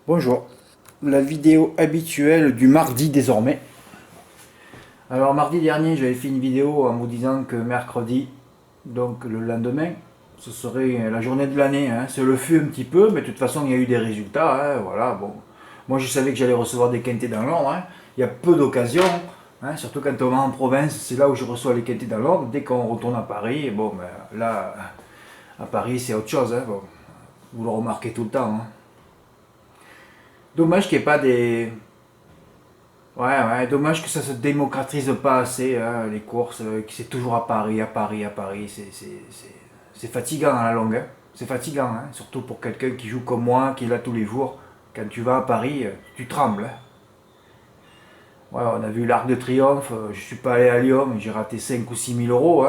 Bonjour, la vidéo habituelle du mardi désormais. Alors mardi dernier j'avais fait une vidéo en vous disant que mercredi, donc le lendemain, ce serait la journée de l'année. C'est le fut un petit peu, mais de toute façon il y a eu des résultats. Voilà, bon. Moi je savais que j'allais recevoir des quintés dans l'ordre. Il y a peu d'occasions, surtout quand on va en province, c'est là où je reçois les quintés dans l'ordre. Dès qu'on retourne à Paris, bon, ben, là, à Paris c'est autre chose. Bon. Vous le remarquez tout le temps. Dommage qu'il n'y ait pas des. Ouais, dommage que ça se démocratise pas assez, les courses, que c'est toujours à Paris, à Paris, à Paris. C'est fatigant à la longue. C'est fatigant, surtout pour quelqu'un qui joue comme moi, qui est là tous les jours. Quand tu vas à Paris, tu trembles. Ouais, on a vu l'Arc de Triomphe, je suis pas allé à Lyon, mais j'ai raté 5 ou 6 000 euros.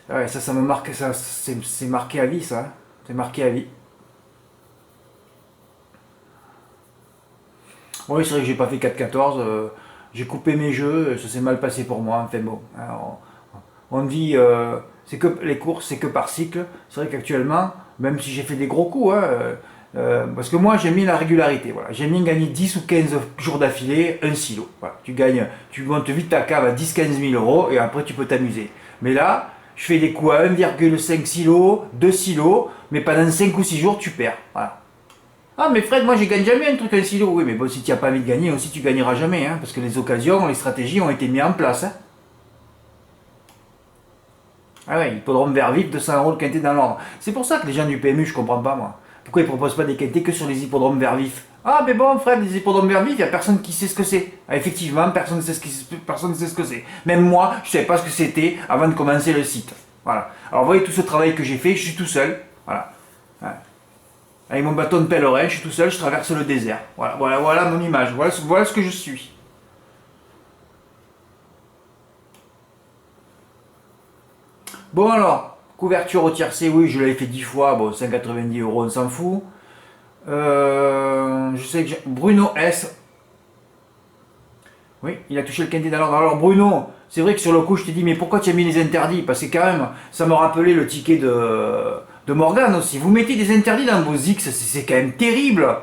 Ouais, ça me marque, ça, c'est marqué à vie, ça. C'est marqué à vie. Oui, c'est vrai que j'ai pas fait 4-14. J'ai coupé mes jeux, ça s'est mal passé pour moi. Enfin bon, on dit c'est que les courses, c'est que par cycle. C'est vrai qu'actuellement, même si j'ai fait des gros coups, parce que moi j'aime bien la régularité. Voilà. J'aime bien gagner 10 ou 15 jours d'affilée, un silo. Voilà. Tu montes vite ta cave à 10-15 000 euros et après tu peux t'amuser. Mais là, je fais des coups à 1,5 silo, 2 silos, mais pendant 5 ou 6 jours tu perds. Voilà. Ah mais Fred, moi je gagne jamais un truc à silo. Oui mais bon, si tu n'as pas envie de gagner aussi tu gagneras jamais, parce que les occasions, les stratégies ont été mises en place. Ah ouais, hippodrome vert vif, 200 euros le quintet dans l'ordre. C'est pour ça que les gens du PMU, je comprends pas moi. Pourquoi ils proposent pas des quintés que sur les hippodromes vert vif? Ah mais bon Fred, les hippodromes vert vif, il n'y a personne qui sait ce que c'est. Ah, effectivement, personne ne sait ce que c'est. Même moi, je ne savais pas ce que c'était avant de commencer le site. Voilà. Alors vous voyez tout ce travail que j'ai fait, je suis tout seul. Voilà. Ouais. Avec mon bâton de pèlerin, je suis tout seul, je traverse le désert. Voilà mon image, voilà ce que je suis. Bon alors, couverture au tiercé, oui, je l'avais fait 10 fois, bon, 190 euros, on s'en fout. Je sais que Bruno S. Oui, il a touché le quintet d'alors. Alors Bruno, c'est vrai que sur le coup, je t'ai dit, mais pourquoi tu as mis les interdits? Parce que quand même, ça me rappelait le ticket de Morgane aussi. Vous mettez des interdits dans vos X, c'est quand même terrible.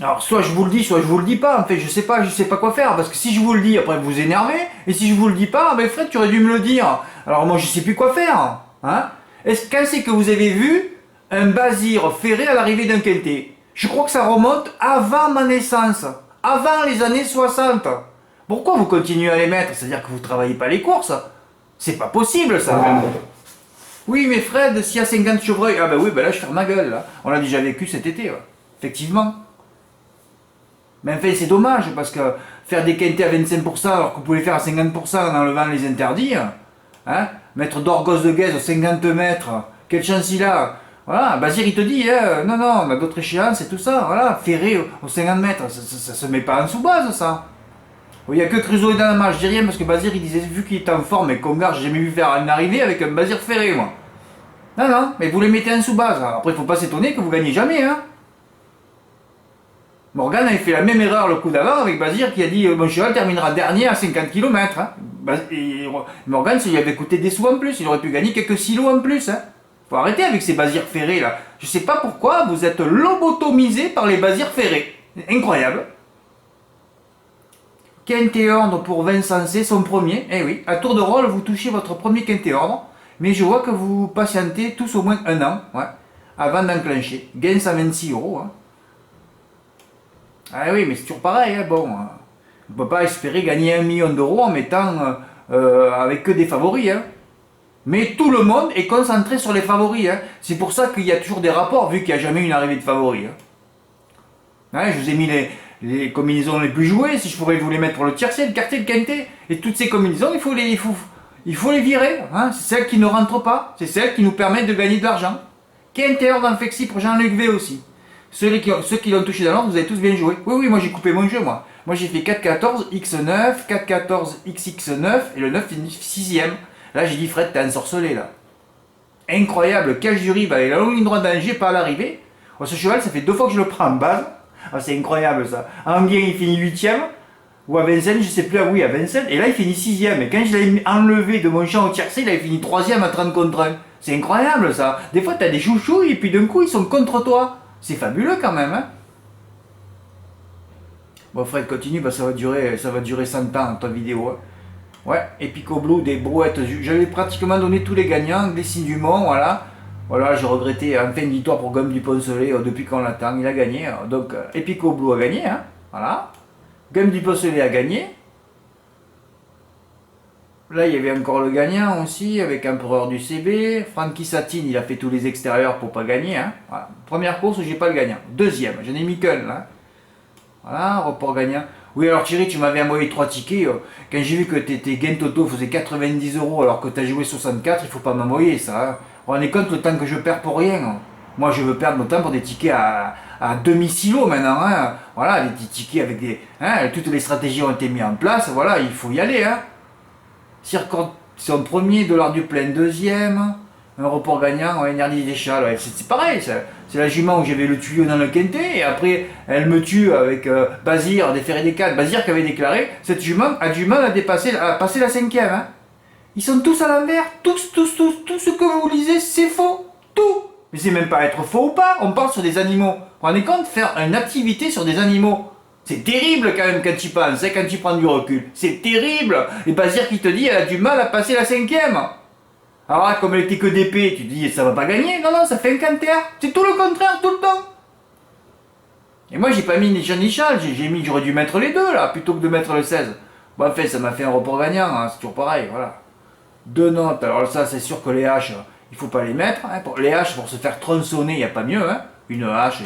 Alors soit je vous le dis, soit je vous le dis pas. En fait, je sais pas quoi faire. Parce que si je vous le dis, après vous vous énervez. Et si je vous le dis pas, ben Fred, tu aurais dû me le dire. Alors moi, je sais plus quoi faire. Quand c'est que vous avez vu un Bazir ferré à l'arrivée d'un quintet? Je crois que ça remonte avant ma naissance. Avant les années 60. Pourquoi vous continuez à les mettre? C'est-à-dire que vous travaillez pas les courses. C'est pas possible ça. Oui, mais Fred, s'il y a 50 chevreuils, ah ben oui, ben là je ferme ma gueule. Là. On l'a déjà vécu cet été, effectivement. Mais enfin, c'est dommage, parce que faire des quintés à 25% alors que vous pouvez faire à 50% en enlevant les interdits, mettre d'Orgos de Guèze aux 50 mètres, quelle chance il a? Voilà, Bazir il te dit, non, on a d'autres échéances et tout ça, voilà, ferré aux 50 mètres, ça se met pas en sous-base, ça. Il n'y a que Crusoe et dans la marche, je dis rien parce que Bazir il disait, vu qu'il était en forme et Congar, j'ai jamais vu faire une arrivée avec un Bazir ferré, moi. Non, mais vous les mettez en sous-base. Après, il faut pas s'étonner que vous gagnez jamais, Morgane avait fait la même erreur le coup d'avant avec Bazir qui a dit mon cheval terminera dernier à 50 km. Morgane, ça lui avait coûté des sous en plus, il aurait pu gagner quelques silos en plus. Faut arrêter avec ces Bazir ferrés là. Je sais pas pourquoi vous êtes lobotomisés par les Bazir ferrés. Incroyable. Quintet ordre pour Vincent C, son premier. Eh oui, à tour de rôle, vous touchez votre premier quintet ordre. Mais je vois que vous patientez tous au moins un an avant d'enclencher. Gain 126 euros. Ah oui, mais c'est toujours pareil, bon. On ne peut pas espérer gagner 1 million d'euros en mettant avec que des favoris. Mais tout le monde est concentré sur les favoris. C'est pour ça qu'il y a toujours des rapports, vu qu'il n'y a jamais une arrivée de favoris. Je vous ai mis les combinaisons les plus jouées, si je pourrais vous les mettre pour le tiercé, le quartier, le quintet. Et toutes ces combinaisons, il faut les virer. C'est celles qui ne rentrent pas. C'est celles qui nous permettent de gagner de l'argent. Quintet hors d'un flexi pour Jean-Luc V aussi. Ceux qui l'ont touché dans l'ordre, vous avez tous bien joué. Oui, moi j'ai coupé mon jeu, moi. Moi j'ai fait 4-14, X9, 4-14, XX9, et le 9 finit 6ème. Là j'ai dit, Fred, t'es ensorcelé, là. Incroyable, cage du rive, avec la longue ligne droite d'Angers, pas à l'arrivée. Ce cheval, ça fait 2 fois que je le prends en base. C'est incroyable, ça. À Anguien, il finit 8ème. Ou à Vincennes, je sais plus, oui, à Vincennes. Et là, il finit 6ème. Et quand je l'ai enlevé de mon champ au tiercé, il a fini 3ème à 30 contre 1. C'est incroyable, ça. Des fois, t'as des chouchous, et puis d'un coup, ils sont contre toi. C'est fabuleux quand même, hein. Bon Fred, continue, bah, ça va durer 100 ans ta vidéo. Hein. Ouais, Epico Blue, des brouettes. J'avais pratiquement donné tous les gagnants, Glycine Dumont, voilà. Voilà, j'ai regretté, enfin une victoire pour Gum du Poncelet depuis qu'on l'attend, il a gagné. Donc Epico Blue a gagné, hein, voilà. Gum du Poncelet a gagné. Là, il y avait encore le gagnant aussi, avec Empereur du CB. Frankie Satine, il a fait tous les extérieurs pour pas gagner. Hein. Voilà. Première course, j'ai pas le gagnant. Deuxième, j'en ai mis qu'un, là. Voilà, report gagnant. Oui, alors Thierry, tu m'avais envoyé 3 tickets. Quand j'ai vu que tes gains totaux faisaient 90 € alors que tu as joué 64, il faut pas m'envoyer ça. Hein. On est compte le temps que je perds pour rien. Hein. Moi, je veux perdre mon temps pour des tickets à demi-silo maintenant. Hein. Voilà, des petits tickets avec des. Hein, toutes les stratégies ont été mises en place. Voilà, il faut y aller. Hein. Circuit son premier, dollar du plein deuxième. Un report gagnant, énergie des chats. Ouais, c'est pareil, c'est la jument où j'avais le tuyau dans le quintet, et après elle me tue avec Bazir, des ferrés des 4. Bazir qui avait déclaré, cette jument a du mal à passer la cinquième. Hein. Ils sont tous à l'envers, tous, tout ce que vous lisez, c'est faux, tout. Mais c'est même pas être faux ou pas, on parle sur des animaux. Vous vous rendez compte, faire une activité sur des animaux. C'est terrible quand même quand tu penses, hein, quand tu prends du recul. C'est terrible. Et Bazir qui te dit, elle a du mal à passer la cinquième. Alors là, comme elle était que d'épée, tu te dis ça va pas gagner. Non, non, ça fait un canter. C'est tout le contraire tout le temps. Et moi, j'ai pas mis ni Jean ni Charles. J'aurais dû mettre les deux là, plutôt que de mettre le 16. Bon, en fait, ça m'a fait un report gagnant. Hein, c'est toujours pareil, voilà. 2 notes. Alors ça, c'est sûr que les haches, il faut pas les mettre. Hein. Les haches, pour se faire tronçonner, il n'y a pas mieux. Hein. Une hache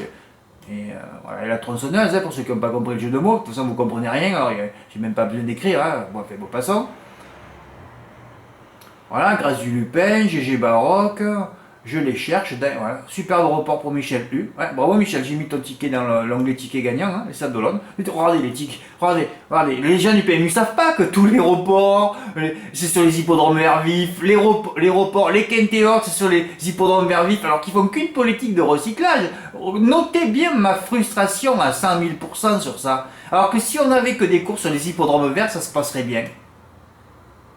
voilà, et la tronçonneuse, hein, pour ceux qui n'ont pas compris le jeu de mots. De toute façon, vous comprenez rien. Alors, j'ai même pas besoin d'écrire. Hein. Bon, fait, bon, passons. Voilà, Grâce du Lupin, GG Baroque, je les cherche. Voilà. Superbe report pour Michel U. Ouais, bravo Michel, j'ai mis ton ticket dans l'onglet ticket gagnant, hein, les Sables d'Olonne. Regardez les tickets, regardez, les gens du PMU ne savent pas que tous les reports, c'est sur les hippodromes verts vifs, les reports, les quintéors, c'est sur les hippodromes verts vifs, alors qu'ils font qu'une politique de recyclage. Notez bien ma frustration à 100 000% sur ça. Alors que si on n'avait que des courses sur les hippodromes verts, ça se passerait bien.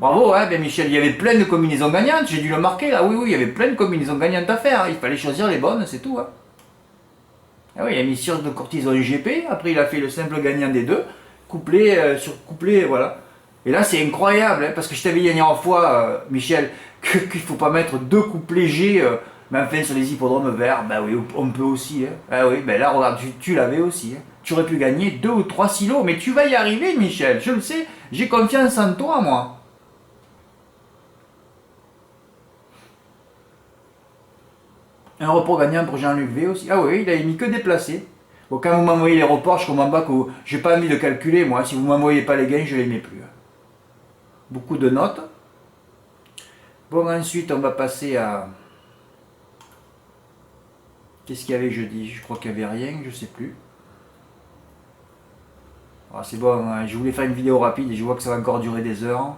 Bravo, hein, ben Michel, il y avait plein de combinaisons gagnantes, j'ai dû le marquer là, oui, il y avait plein de combinaisons gagnantes à faire, hein. Il fallait choisir les bonnes, c'est tout. Hein. Ah oui, il a mis sur de courtison GP, après il a fait le simple gagnant des deux, couplé sur couplé, voilà. Et là c'est incroyable, hein, parce que je t'avais dit la dernière fois, Michel, qu'il ne faut pas mettre 2 couplets G, mais enfin sur les hippodromes verts, ben oui, on peut aussi. Hein. Ah oui, ben là regarde, tu l'avais aussi. Hein. Tu aurais pu gagner 2 ou 3 silos, mais tu vas y arriver Michel, je le sais, j'ai confiance en toi moi. Un report gagnant pour Jean-Luc V aussi. Ah oui, il a mis que déplacé. Bon, quand vous m'envoyez les reports, je comprends pas que j'ai pas envie de calculer, moi. Si vous m'envoyez pas les gains, je les mets plus. Beaucoup de notes. Bon, ensuite, on va passer à... Qu'est-ce qu'il y avait jeudi? Je crois qu'il n'y avait rien, je sais plus. Ah, c'est bon, hein, je voulais faire une vidéo rapide et je vois que ça va encore durer des heures.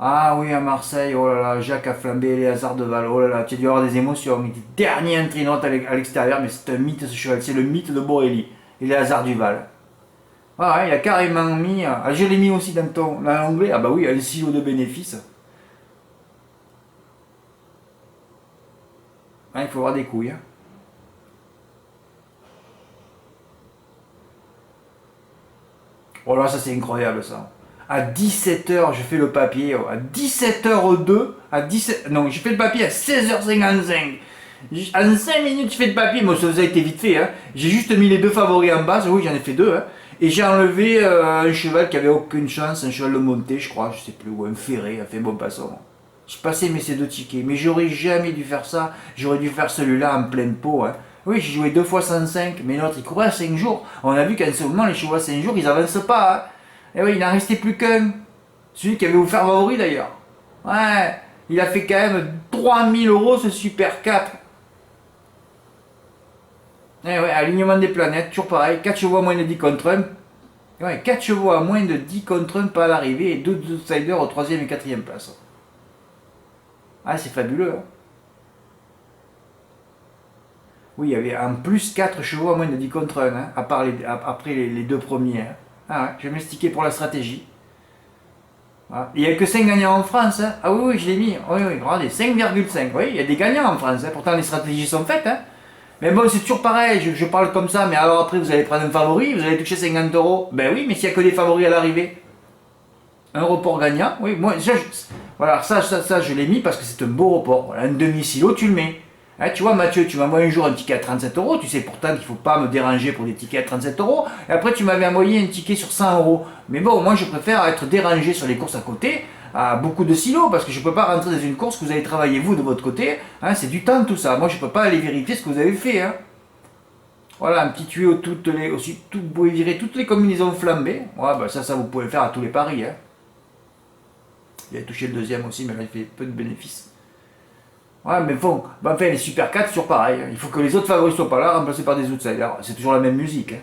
Ah oui, à Marseille, oh là là, Jacques a flambé les hasards de Val, oh là là, tu as dû avoir des émotions. Il était dernier entrinote à l'extérieur, mais c'est un mythe ce cheval, c'est le mythe de Borelli, et les hasards du Val. Ah ouais, il a carrément mis, ah, je l'ai mis aussi dans l'onglet, ah bah oui, un silo de bénéfices. Ah, il faut avoir des couilles. Hein. Oh là, ça c'est incroyable ça. À 17h, je fais le papier. À 17h02, non, je fais le papier à 16h55. En 5 minutes, je fais le papier. Moi, ça a été vite fait. Hein. J'ai juste mis les 2 favoris en base. Oui, j'en ai fait 2. Hein. Et j'ai enlevé un cheval qui avait aucune chance, un cheval de montée, je crois, je sais plus, ou un ferré. Enfin, bon, passons. J'ai passé ces 2 tickets. Mais j'aurais jamais dû faire ça. J'aurais dû faire celui-là en pleine peau. Hein. Oui, j'ai joué 2 fois 105, mais l'autre, il courait à 5 jours. On a vu qu'en ce moment, les chevaux à 5 jours, ils avancent pas. Hein. Et oui, il n'en restait plus qu'un. Celui qui avait offert favori d'ailleurs. Ouais, il a fait quand même 3000 € ce Super 4. Et ouais, alignement des planètes, toujours pareil. 4 chevaux à moins de 10 contre 1. Ouais, 4 chevaux à moins de 10 contre 1 pas à l'arrivée et 2 outsiders au 3e et 4e place. Ah, c'est fabuleux. Hein. Oui, il y avait en plus 4 chevaux à moins de 10 contre 1, hein, après les 2 premiers. Hein. Ah ouais, je vais m'expliquer pour la stratégie. Voilà. Il n'y a que 5 gagnants en France. Hein. Ah oui, oui, je l'ai mis. Oui, oui, regardez, 5,5. Oui, il y a des gagnants en France. Hein. Pourtant, les stratégies sont faites. Hein. Mais bon, c'est toujours pareil. Je parle comme ça, mais alors après, vous allez prendre un favori, vous allez toucher 50 euros. Ben oui, mais s'il n'y a que des favoris à l'arrivée. Un report gagnant, oui, moi, voilà, ça, je l'ai mis parce que c'est un beau report. Voilà, un demi-silo, tu le mets. Hein, tu vois, Mathieu, tu m'envoies un jour un ticket à 37 euros. Tu sais pourtant qu'il ne faut pas me déranger pour des tickets à 37 euros. Et après, tu m'avais envoyé un ticket sur 100 euros. Mais bon, moi, je préfère être dérangé sur les courses à côté à beaucoup de silos parce que je ne peux pas rentrer dans une course que vous avez travaillé vous de votre côté. Hein, c'est du temps tout ça. Moi, je ne peux pas aller vérifier ce que vous avez fait. Hein. Voilà, un petit tuyau, vous pouvez virer toutes les combinaisons flambées. Ouais, bah ça, vous pouvez le faire à tous les paris. Hein. Il a touché le deuxième aussi, mais là, il fait peu de bénéfices. Ouais, mais bon, enfin, les Super 4, c'est toujours pareil. Il faut que les autres favoris soient pas là, remplacés par des outsiders. C'est toujours la même musique. Hein.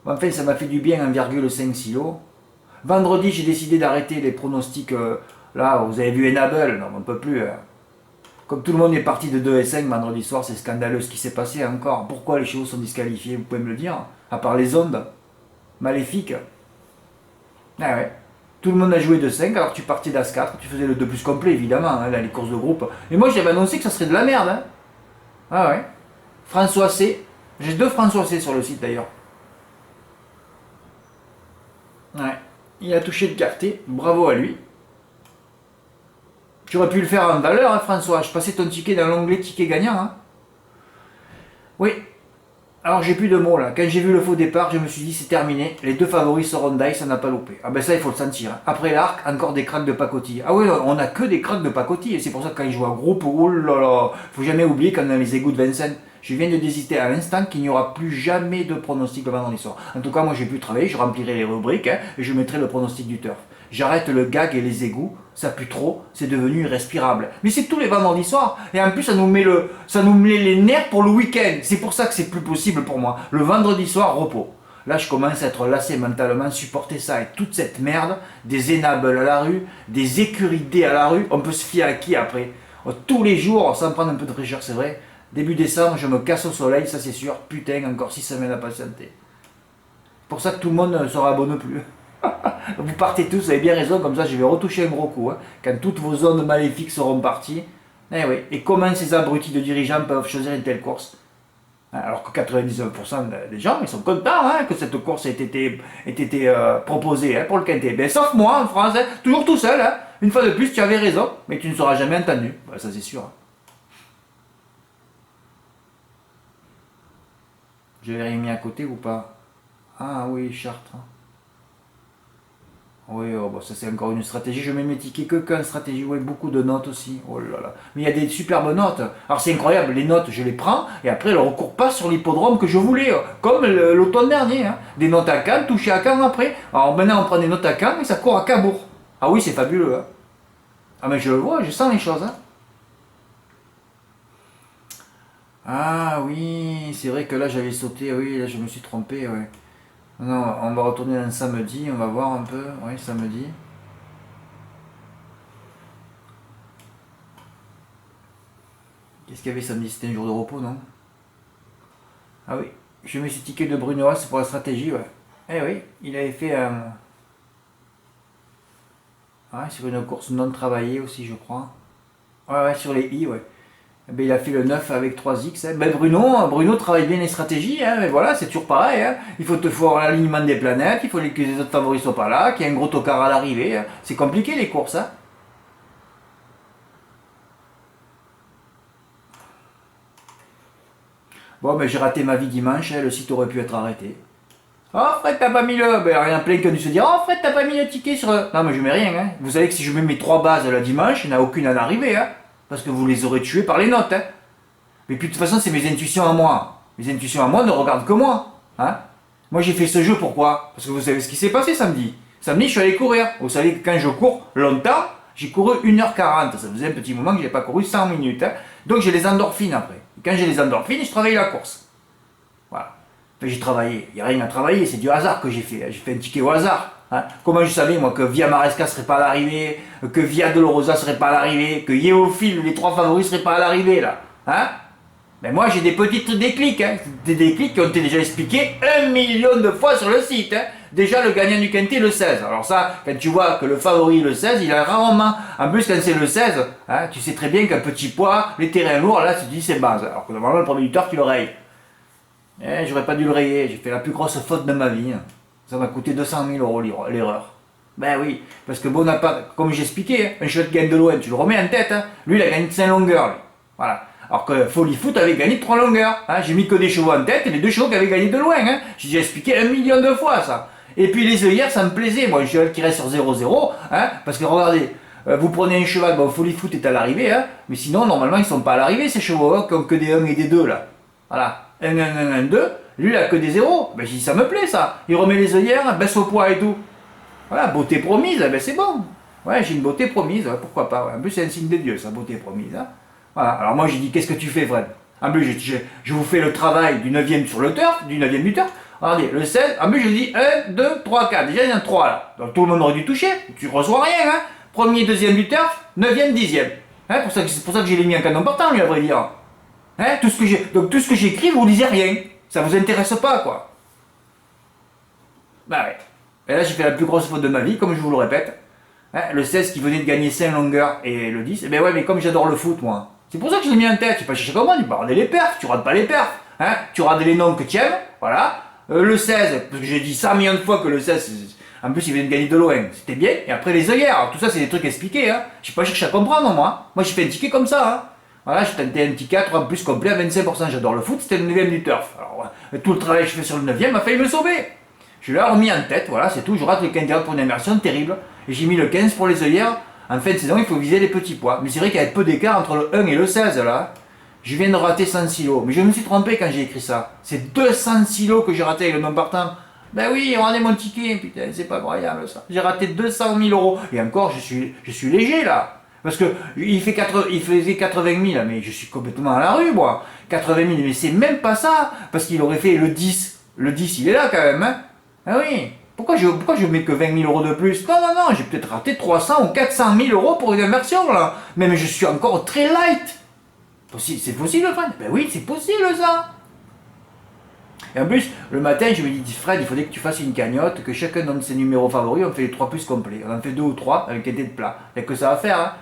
Enfin, ça m'a fait du bien, 1,5 silo. Vendredi, j'ai décidé d'arrêter les pronostics. Là, vous avez vu Enable, non, on ne peut plus. Hein. Comme tout le monde est parti de 2 et 5 vendredi soir, c'est scandaleux ce qui s'est passé encore. Pourquoi les chevaux sont disqualifiés, vous pouvez me le dire? À part les ondes maléfiques. Ah ouais. Tout le monde a joué de 5, alors tu partais d'As 4, tu faisais le 2 plus complet évidemment, hein, là, les courses de groupe. Et moi j'avais annoncé que ça serait de la merde. Hein. Ah ouais. François C. J'ai 2 François C sur le site d'ailleurs. Ouais. Il a touché le quartier, bravo à lui. Tu aurais pu le faire en valeur, hein, François. Je passais ton ticket dans l'onglet ticket gagnant. Hein. Oui. Alors j'ai plus de mots là. Quand j'ai vu le faux départ, je me suis dit c'est terminé. Les 2 favoris seront d'ail, ça n'a pas loupé. Ah ben ça il faut le sentir. Hein. Après l'arc, encore des cracks de pacotille. Ah oui, on a que des cracks de pacotille. Et c'est pour ça que quand je joue à groupe, oh là là, faut jamais oublier qu'on a les égouts de Vincennes. Je viens de décider à l'instant qu'il n'y aura plus jamais de pronostic le vendredi soir. En tout cas, moi j'ai pu travailler, je remplirai les rubriques hein, et je mettrai le pronostic du turf. J'arrête le gag et les égouts, ça pue trop, c'est devenu irrespirable. Mais c'est tous les vendredis soirs, et en plus ça nous met les nerfs pour le week-end. C'est pour ça que c'est plus possible pour moi. Le vendredi soir, repos. Là, je commence à être lassé mentalement, supporter ça et toute cette merde, des Enable à la rue, des écuries D à la rue, on peut se fier à qui après? Tous les jours, sans prendre un peu de fraîcheur, c'est vrai. Début décembre, je me casse au soleil, ça c'est sûr. Putain, encore 6 semaines à patienter. C'est pour ça que tout le monde ne se rabonne plus. Vous partez tous, vous avez bien raison, comme ça je vais retoucher un gros coup. Hein, quand toutes vos zones maléfiques seront parties. Eh oui. Et comment ces abrutis de dirigeants peuvent choisir une telle course? Alors que 99% des gens, ils sont contents hein, que cette course ait été proposée hein, pour le Quintet. Ben, sauf moi en France, hein, toujours tout seul. Hein. Une fois de plus, tu avais raison, mais tu ne seras jamais entendu. Ben, ça c'est sûr. Hein. Je l'ai mis à côté ou pas? Ah oui, Chartres. Oui, oh, bah ça c'est encore une stratégie. Je mets mes tickets que qu'une stratégie. Oui, beaucoup de notes aussi. Oh là là. Mais il y a des superbes notes. Alors c'est incroyable, les notes, je les prends et après elles ne recourent pas sur l'hippodrome que je voulais. Comme l'automne dernier. Hein. Des notes à Cannes, touchées à Cannes après. Alors maintenant on prend des notes à Cannes et ça court à Cabourg. Ah oui, c'est fabuleux. Hein. Ah mais je le vois, je sens les choses. Hein. Ah oui, c'est vrai que là j'avais sauté. Oui, là je me suis trompé. Ouais. Non, on va retourner un samedi, on va voir un peu. Oui, samedi. Qu'est-ce qu'il y avait samedi? C'était un jour de repos, non? Ah oui, je mets ce ticket de Bruno, c'est pour la stratégie, ouais. Eh oui, il avait fait sur une course non travaillée aussi, je crois. Ouais, sur les I, ouais. Eh ben, il a fait le 9 avec 3X. Hein. Ben, Bruno travaille bien les stratégies, hein, mais voilà, c'est toujours pareil. Hein. Il faut avoir l'alignement des planètes, il faut que les autres favoris soient pas là, qu'il y ait un gros tocard à l'arrivée. Hein. C'est compliqué les courses. Hein. Bon, ben j'ai raté ma vie dimanche, hein, le site aurait pu être arrêté. Oh Fred, t'as pas mis le... Ben, rien plein qui a dû se dire, oh Fred, t'as pas mis le ticket sur... Non, mais je mets rien. Hein. Vous savez que si je mets mes 3 bases le dimanche, il n'y en a aucune à l'arrivée. Hein. Parce que vous les aurez tués par les notes. Hein. Mais puis de toute façon, c'est mes intuitions à moi. Mes intuitions à moi ne regardent que moi. Hein. Moi, j'ai fait ce jeu pourquoi? Parce que vous savez ce qui s'est passé samedi. Samedi, je suis allé courir. Vous savez que quand je cours longtemps, j'ai couru 1h40. Ça faisait un petit moment que je n'ai pas couru 100 minutes. Hein. Donc j'ai les endorphines après. Et quand j'ai les endorphines, je travaille la course. Voilà. Enfin, j'ai travaillé. Il n'y a rien à travailler. C'est du hasard que j'ai fait. J'ai fait un ticket au hasard. Hein. Comment je savais, moi, que Via Maresca serait pas à l'arrivée, que Via Dolorosa serait pas à l'arrivée, que Yeophile, les 3 favoris seraient pas à l'arrivée, là. Hein? Mais moi j'ai des petites déclics, hein. Des déclics qui ont été déjà expliqués 1 million de fois sur le site. Hein. Déjà le gagnant du quintet le 16. Alors ça, quand tu vois que le favori le 16, il a rarement. En plus quand c'est le 16, hein, tu sais très bien qu'un petit poids, les terrains lourds, là tu te dis c'est base. Alors que normalement le premier lutteur tu le rayes. J'aurais pas dû le rayer, j'ai fait la plus grosse faute de ma vie. Hein. Ça m'a coûté 200 000 euros l'erreur. Ben oui, parce que Bonaparte, comme j'expliquais, un cheval qui gagne de loin, tu le remets en tête, hein. Lui il a gagné de 5 longueurs. Lui. Voilà. Alors que Folly Foot avait gagné de 3 longueurs. Hein. J'ai mis que des chevaux en tête et les deux chevaux qui avaient gagné de loin. Hein. J'ai déjà expliqué 1 million de fois ça. Et puis les œillères, ça me plaisait. Moi, un cheval qui reste sur 0-0, hein, parce que regardez, vous prenez un cheval, bon, Folly Foot est à l'arrivée, hein, mais sinon, normalement, ils sont pas à l'arrivée, ces chevaux, hein, qui ont que des 1 et des 2 là. Voilà. 1-1-1-1-2, lui il a que des 0. Ben, je dis, ça me plaît ça. Il remet les œillères, baisse au poids et tout. Voilà, beauté promise, ben c'est bon. Ouais, j'ai une beauté promise, ouais, pourquoi pas. Ouais. En plus, c'est un signe de Dieu, ça, beauté promise. Hein. Voilà, alors moi j'ai dit, qu'est-ce que tu fais, Fred? En plus, je vous fais le travail du 9e sur le turf, du 9e du turf. Regardez, le 16, en plus, je dis 1, 2, 3, 4. Déjà, il y en a 3 là. Donc tout le monde aurait dû toucher. Tu reçois rien, hein. Premier, deuxième du turf, 9e, 10e. Hein, c'est pour ça que j'ai mis un canon partant, lui, à vrai dire. Hein, donc tout ce que j'écris, vous lisez rien. Ça vous intéresse pas, quoi. Bah ouais. Et là, j'ai fait la plus grosse faute de ma vie, comme je vous le répète. Hein, le 16 qui venait de gagner 5 longueurs et le 10. Et ben ouais, mais comme j'adore le foot, moi. C'est pour ça que je l'ai mis en tête. Je sais pas chercher comment, tu peux regarder les perfs, tu rates pas les perfs. Hein, tu regardes les noms que tu aimes, voilà. Le 16, parce que j'ai dit 100 millions de fois que le 16, en plus il venait de gagner de loin, c'était bien. Et après les œillères, alors, tout ça c'est des trucs expliqués. Hein. J'ai pas cherché à comprendre, moi. Moi j'ai fait un ticket comme ça. Hein. Voilà, j'ai tenté un petit 4 en plus complet à 25%. J'adore le foot, c'était le 9e du turf. Alors, tout le travail que je fais sur le 9e m'a failli me sauver. Je l'ai remis en tête, voilà, c'est tout. Je rate le quintet pour une immersion terrible. Et j'ai mis le 15 pour les œillères. En fin de saison, il faut viser les petits poids. Mais c'est vrai qu'il y a peu d'écart entre le 1 et le 16 là. Je viens de rater 100 silos. Mais je me suis trompé quand j'ai écrit ça. C'est 200 silos que j'ai raté avec le non partant. Ben oui, regardez mon ticket, putain, c'est pas croyable ça. J'ai raté 200 000 euros. Et encore, je suis léger là. Parce que il faisait 80 000, mais je suis complètement à la rue, moi. 80 000, mais c'est même pas ça. Parce qu'il aurait fait le 10. Le 10, il est là quand même, hein. Ah oui. Pourquoi je mets que 20 000 euros de plus? Non, non, non, j'ai peut-être raté 300 ou 400 000 euros pour une immersion là. Mais je suis encore très light. C'est possible, Fred? Ben oui, c'est possible ça. Et en plus, le matin, je me dis, Fred, il faudrait que tu fasses une cagnotte, que chacun donne ses numéros favoris, on fait les 3 plus complets. On en fait 2 ou 3 avec un dé de plat. Il n'y a que ça à faire, hein.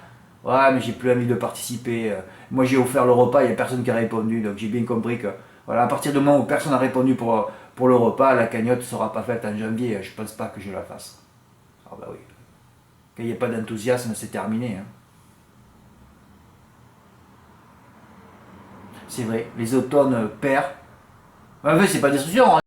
Ouais, mais j'ai plus envie de participer. Moi, j'ai offert le repas, il n'y a personne qui a répondu, donc j'ai bien compris que, voilà, à partir du moment où personne n'a répondu pour le repas, la cagnotte ne sera pas faite en janvier. Je pense pas que je la fasse. Ah bah oui. Quand il n'y a pas d'enthousiasme, c'est terminé, hein. C'est vrai, les automnes perdent. En fait, c'est pas destruction, hein.